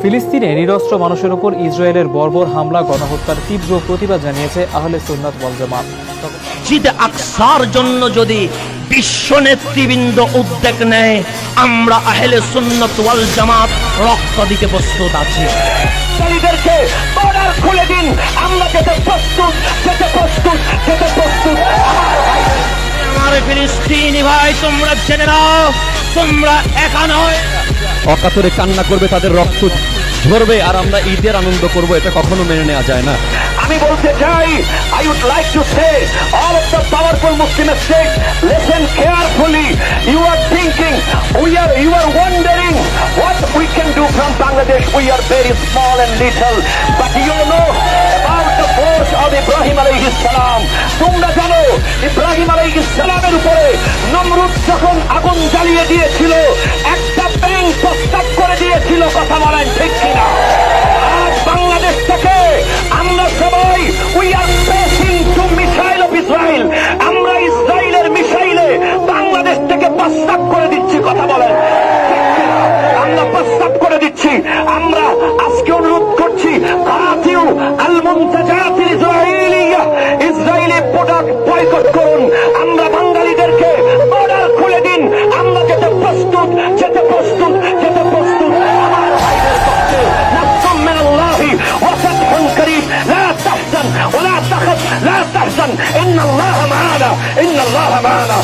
ফিলিস্তিনে নিরস্ত্র মানুষের উপর ইসরায়েলের বর্বর হামলা গণহত্যার তীব্র প্রতিবাদ জানিয়েছে আহলে সুন্নাত ওয়াল জামাত। মসজিদে আকসার জন্য যদি বিশ্ব নেতৃবৃন্দ উদ্যোগ নেয়, আমরা আহলে সুন্নাত ওয়াল জামাত রক্ত দিতে প্রস্তুত আছি। ছেলেদেরকে বর্ডার খুলে দিন, আমরা যেতে প্রস্তুত, যেতে প্রস্তুত, যেতে প্রস্তুত। আমার ফিলিস্তিনি ভাই, তোমরা জেনে নাও, তোমরা একা নয়। অকাতরে কান্না করবে, তাদের রক্ত ঝরবে, আর আমরা ঈদের আনন্দ করব, এটা কখনো মেনে নেওয়া যায় না। আমি বলতে চাই, I would like to say all of the powerful Muslim states, listen carefully. You are thinking, you are wondering what we can do from Bangladesh. We are very small and little, but you know about the force of Ibrahim alayhis salam. তোমরা জানো ইব্রাহিম আলাইহিস সালামের উপরে নমরুদ যখন আগুন জ্বালিয়ে দিয়েছিল, একটা ব্যাংক প্রস্তাব করে দিয়েছিল। কথা বলেন ঠিক কিনা? আজ বাংলাদেশ থেকে আমরা সবাই we are facing to missile of Israel. আমরা ইসরায়েলের মিসাইলে বাংলাদেশ থেকে প্রস্তাব করে দিচ্ছি। কথা বলেন আমরা প্রস্তাব করে দিচ্ছি। আমরা আজকে অনুরোধ করছি, কাতিউ আল মুনতাজাতিল ইসরায়েলিয়া, ইসরায়েলি প্রোডাক্ট বয়কট করুন। আমরা বাঙালিদেরকে বর্ডার খুলে দিন, আমরা যেতে প্রস্তুত, যেতে প্রস্তুত, যেতে প্রস্তুত। আমার ভাইদের পক্ষে নাসরুম মিনাল্লাহি ওয়া ফাতহুন করিম, লা তাহজান ওয়া লা তাখাফ, লা তাহজান, ইন্নাল্লাহা মা'ানা, ইন্নাল্লাহা মা'ানা।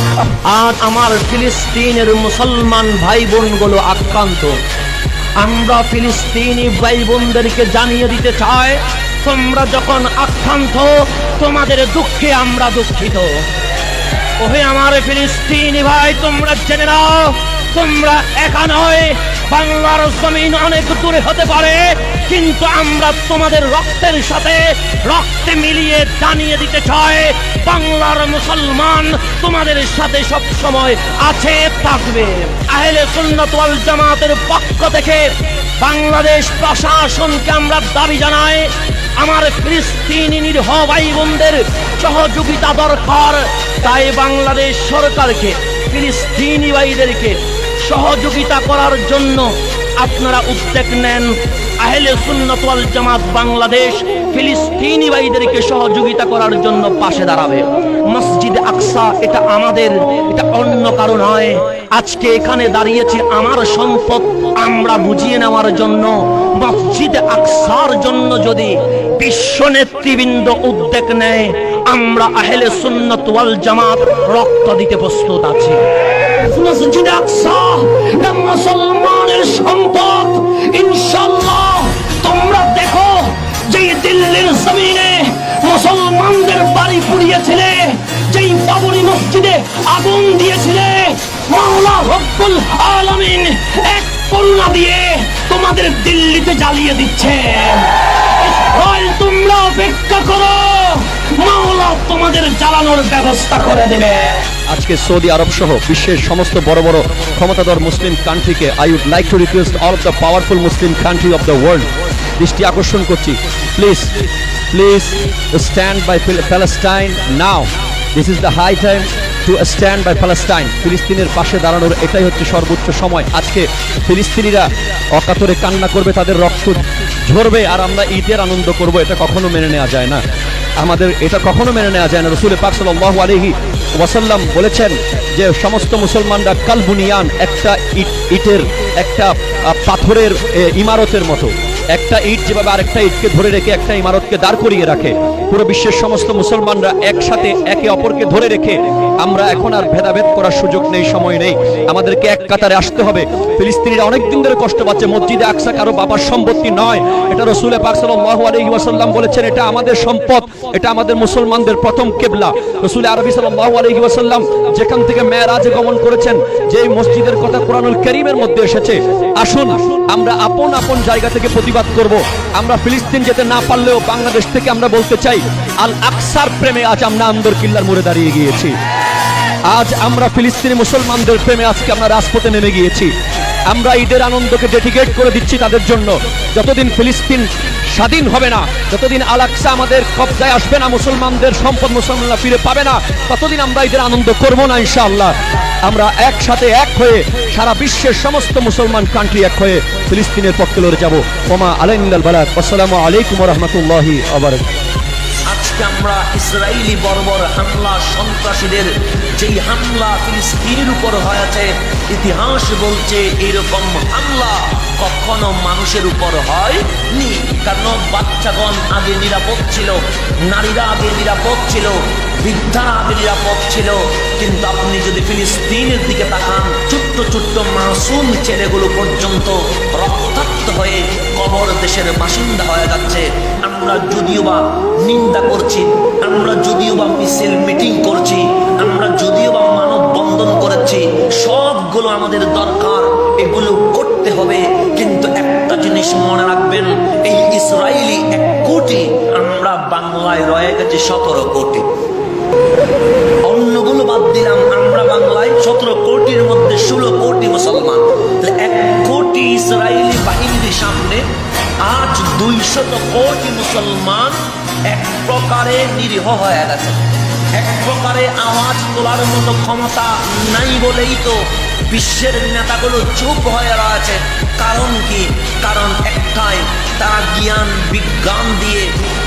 আজ আমার ফিলিস্তিনের মুসলমান ভাই বোনগুলো আক্রান্ত। আমরা ফিলিস্তিনি ভাই বোনদেরকে জানিয়ে দিতে চাই, তোমরা যখন আক্রান্ত, তোমাদের দুঃখে আমরা দুঃখিত। ওহে আমার ফিলিস্তিনি ভাই, তোমরা জেনে নাও, তোমরা একা নয়। বাংলার জমিন অনেক দূরে হতে পারে, কিন্তু আমরা তোমাদের রক্তের সাথে রক্তে মিলিয়ে জানিয়ে দিতে চাই, বাংলার মুসলমান তোমাদের সাথে সব সময় আছে, থাকবে। আহলে সুন্নাত ওয়াল জামাতের পক্ষ থেকে বাংলাদেশ প্রশাসনকে আমরা দাবি জানাই, আমার ফিলিস্তিনি নিরীহ ভাই বোনদের সহযোগিতা দরকার। তাই বাংলাদেশ সরকারকে ফিলিস্তিনি ভাইদেরকে সহযোগিতা করার জন্য আপনারা উদ্যোগ নেন। আহলে সুন্নাত ওয়াল জামাত বাংলাদেশ ফিলিস্তিনি ভাইদেরকে সহযোগিতা করার জন্য পাশে দাঁড়াবে। মসজিদে আকসা এটা আমাদের, এটা অন্য কারো নয়। আজকে এখানে দাঁড়িয়েছি আমার সম্পদ আমরা বুঝিয়ে নেওয়ার জন্য। মসজিদে আকসার জন্য যদি বিশ্ব নেতৃবৃন্দ উদ্যোগ নেয়, আমরা আহলে সুন্নাত ওয়াল জামাত রক্ত দিতে প্রস্তুত আছি। মসজিদে আকসা মুসলমানের সম্পদ। ইনশাআল্লাহ তোমরা দেখো, যে দিল্লির জমিনে মুসলমানদের বাড়ি পুড়িয়েছিলে, যেই বাবরি মসজিদে আগুন দিয়েছিলে, মাওলা রব্বুল আলামিন এক করুণা দিয়ে তোমাদের দিল্লিতে জ্বালিয়ে দিচ্ছে। ইসরায়েল, তোমরা অপেক্ষা করো, মাওলা তোমাদের জ্বালানোর ব্যবস্থা করে দেবে। আজকে সৌদি আরব সহ বিশ্বের সমস্ত বড় বড় ক্ষমতাধর মুসলিম কান্ট্রিকে I would like to request all of the powerful Muslim country of the world, দৃষ্টি আকর্ষণ করছি, please please stand by Palestine now. This is the high time to stand by Palestine. ফিলিস্তিনের পাশে দাঁড়ানোর এটাই হচ্ছে সর্বোচ্চ সময়। আজকে ফিলিস্তিনিরা অকাতরে কান্না করবে, তাদের রক্ত ঝরবে, আর আমরা ঈদের আনন্দ করব, এটা কখনো মেনে নেওয়া যায় না। আমাদের এটা কখনো মেনে নেওয়া যায় না। রাসূল পাক সাল্লাল্লাহু আলাইহি ওয়াসাল্লাম বলেছেন যে সমস্ত মুসলমানরা কালবুনিয়ান, একটা ইটের, একটা পাথরের ইমারতের মতো। একটা ইট যেভাবে আরেকটা ইটকে ধরে রেখে একটা ইমারতকে দাঁড় করিয়ে রাখে, পুরো বিশ্বের সমস্ত মুসলমানরা একসাথে একে অপরকে ধরে রেখে আমরা এখন আর ভেদাভেদ করার সুযোগ নেই, সময় নেই, আমাদেরকে এক কাতারে আসতে হবে। ফিলিস্তিনিরা অনেক দিন ধরে কষ্ট পাচ্ছে। মসজিদে আকসা কারো বাবার সম্পত্তি নয়, এটা রাসূল পাক সাল্লাল্লাহু আলাইহি ওয়াসাল্লাম বলেছেন, এটা আমাদের সম্পদ, এটা আমাদের মুসলমানদের প্রথম কিবলা। রাসূল আরবি সাল্লাল্লাহু আলাইহি ওয়াসাল্লাম যেখান থেকে মেরাজে গমন করেছেন, যে মসজিদের কথা কোরআনুল কারীমের মধ্যে এসেছে। আসুন আমরা আপন আপন জায়গা থেকে প্রতিবাদ করব। আমরা ফিলিস্তিন যেতে না পারলেও বাংলাদেশ থেকে আমরা বলতে চাই, আল আকসার প্রেমে আজ আমরা আন্দর কিল্লার মোড়ে দাঁড়িয়ে গিয়েছি। আজ আমরা ফিলিস্তিনি মুসলমানদের প্রেমে আজকে আমরা রাজপথে নেমে গিয়েছি। আমরা ঈদের আনন্দকে ডেডিকেট করে দিচ্ছি তাদের জন্য। যতদিন ফিলিস্তিন স্বাধীন হবে না, যতদিন আল আকসা আমাদের কবজায় আসবে না, মুসলমানদের সম্পদ মুসলমানরা ফিরে পাবে না, ততদিন আমরা ঈদের আনন্দ করব না ইনশাআল্লাহ। আমরা একসাথে এক হয়ে সারা বিশ্বের সমস্ত মুসলমান কান্ট্রি এক হয়ে ফিলিস্তিনের পক্ষে লড়ে যাব। ওমা আলাইনাল বালাগ। আসসালামু আলাইকুম ওয়া রাহমাতুল্লাহি ওয়া বারাকাতুহু। আজকে আমরা ইসরায়েলি বর্বর হামলা, সন্ত্রাসীদের যেই হামলা ফিলিস্তিনের উপর হয়েছে, ইতিহাস বলছে এরকম হামলা কখনো মানুষের উপর হয়নি। কারণ বাচ্চাগণ আগে নিরাপদ ছিল, নারীরা আগে নিরাপদ ছিল, বৃদ্ধারা আগে নিরাপদ ছিল। কিন্তু আপনি যদি ফিলিস্তিনের দিকে তাকান, ছোট্ট ছোট্ট মাসুম ছেলেগুলো পর্যন্ত রক্তাক্ত হয়ে কবর দেশের বাসিন্দা হয়ে যাচ্ছে। আমরা যদিও বা নিন্দা করছি, আমরা যদিও বা মিছিল মিটিং করছি, আমরা যদিও বা মানববন্ধন করেছি, সবগুলো আমাদের দরকার, এগুলো করতে হবে। কিন্তু একটা জিনিস মনে রাখবেন, এই ইসরায়েলি 1 কোটি, আমরা বাংলায় রয়ে গেছি 17 কোটি। অন্যগুলো বাদ দিলাম, আমরা বাংলায় 17 কোটির মধ্যে 16 কোটি মুসলমান। 1 কোটি ইসরায়েলি বাহিনীর সামনে আজ 200 কোটি মুসলমান এক প্রকারে নিরীহ হয়ে গেছে। এক প্রকারে আওয়াজ তোলার মতো ক্ষমতা নাই বলেই তো বিশ্বের নেতাগুলো চুপ হয়ে রয়েছে। কারণ কি? কারণ একটাই, তারা জ্ঞান বিজ্ঞান দিয়ে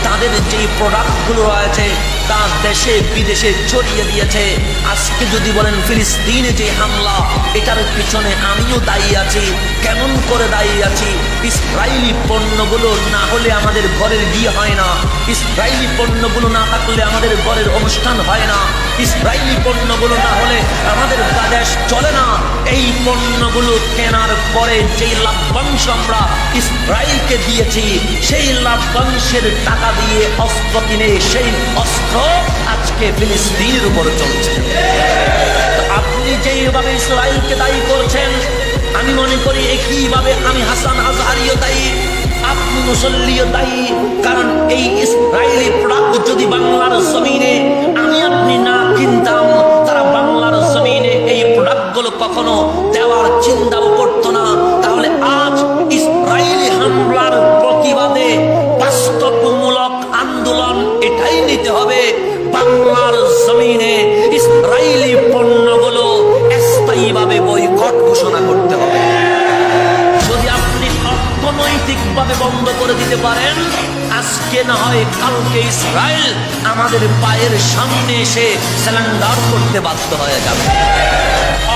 তাদের যে প্রোডাক্টগুলো রয়েছে তা দেশে বিদেশে ছড়িয়ে দিয়েছে। আজকে যদি বলেন ফিলিস্তিনে যে হামলা, এটার পিছনে আমিও দায়ী আছি। কেমন করে দায়ী আছি? ইসরায়েলি পণ্যগুলো না হলে আমাদের ঘরের বিয়ে হয় না, ইসরায়েলি পণ্যগুলো না থাকলে আমাদের ঘরের অনুষ্ঠান হয় না, ইসরায়েলি পণ্যগুলো না হলে আমাদের বাজার চলে না। এই পণ্যগুলো কেনার পরে যেই লাভ্যাংশ আমরা ইসরায়েলকে দিয়েছি, সেই লাভ্যাংশের টাকা দিয়ে অস্ত্র কিনে সেই অস্ত্র আজকে ফিলিস্তিনের উপর চলছে। আপনি যেইভাবে ইসরায়েলকে দায়ী করছেন, আমি মনে করি একইভাবে আমি হাসান আজহারিও দায়ী, আপনি মুসল্লিও দায়ী। কারণ এই ইসরায়েলি প্রোডাক্ট যদি বাংলার জমিনে আমি আপনি না কিনতাম, তারা বাংলার জমিনে এই প্রোডাক্টগুলো কখনো দেওয়ার চিন্তাও করতো না। তাহলে আজ ইসরায়েলি হামলার প্রতিবাদে বাস্তবমূলক আন্দোলন এটাই নিতে হবে, বাংলার জমিনে ইসরায়েলি পণ্যগুলো স্থায়ীভাবে বয়কট ঘোষণা করতে হবে। যদি আপনি অর্থনৈতিকভাবে বন্ধ করে দিতে পারেন, আজকে না হয় কালকে ইসরায়েল আমাদের পায়ের সামনে এসে স্যালেন্ডার করতে বাধ্য হয়ে যাবে।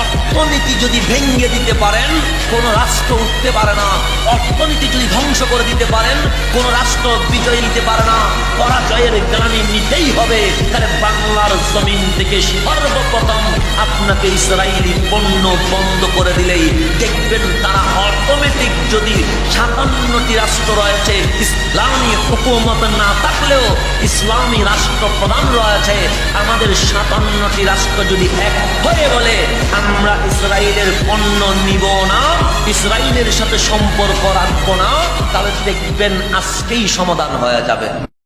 অর্থনীতি যদি ভেঙে দিতে পারেন, কোন রাষ্ট্র উঠতে পারে না। অর্থনীতি যদি ধ্বংস করে দিতে পারেন, কোন রাষ্ট্র বিজয় নিতে পারে না। পরাজয়ের গ্লানি নিতেই হবে। তাহলে বাংলার জমিন থেকে সর্বপ্রথম আপনাকে ইসরায়েলি পণ্য বন্ধ করে দিলেই দেখবেন তারা অটোমেটিক, যদি 57টি রাষ্ট্র রয়েছে, ইসলামী হুকুমত না থাকলেও ইসলামী রাষ্ট্রপ্রধান রয়েছে, আমাদের 57টি রাষ্ট্র যদি এক হয়ে বলে আমরা ইসরায়েলের পণ্য নিব না, ইসরায়েলের সাথে সম্পর্ক রাখবো না, তাহলে দেখবেন আজকেই সমাধান হয়ে যাবে।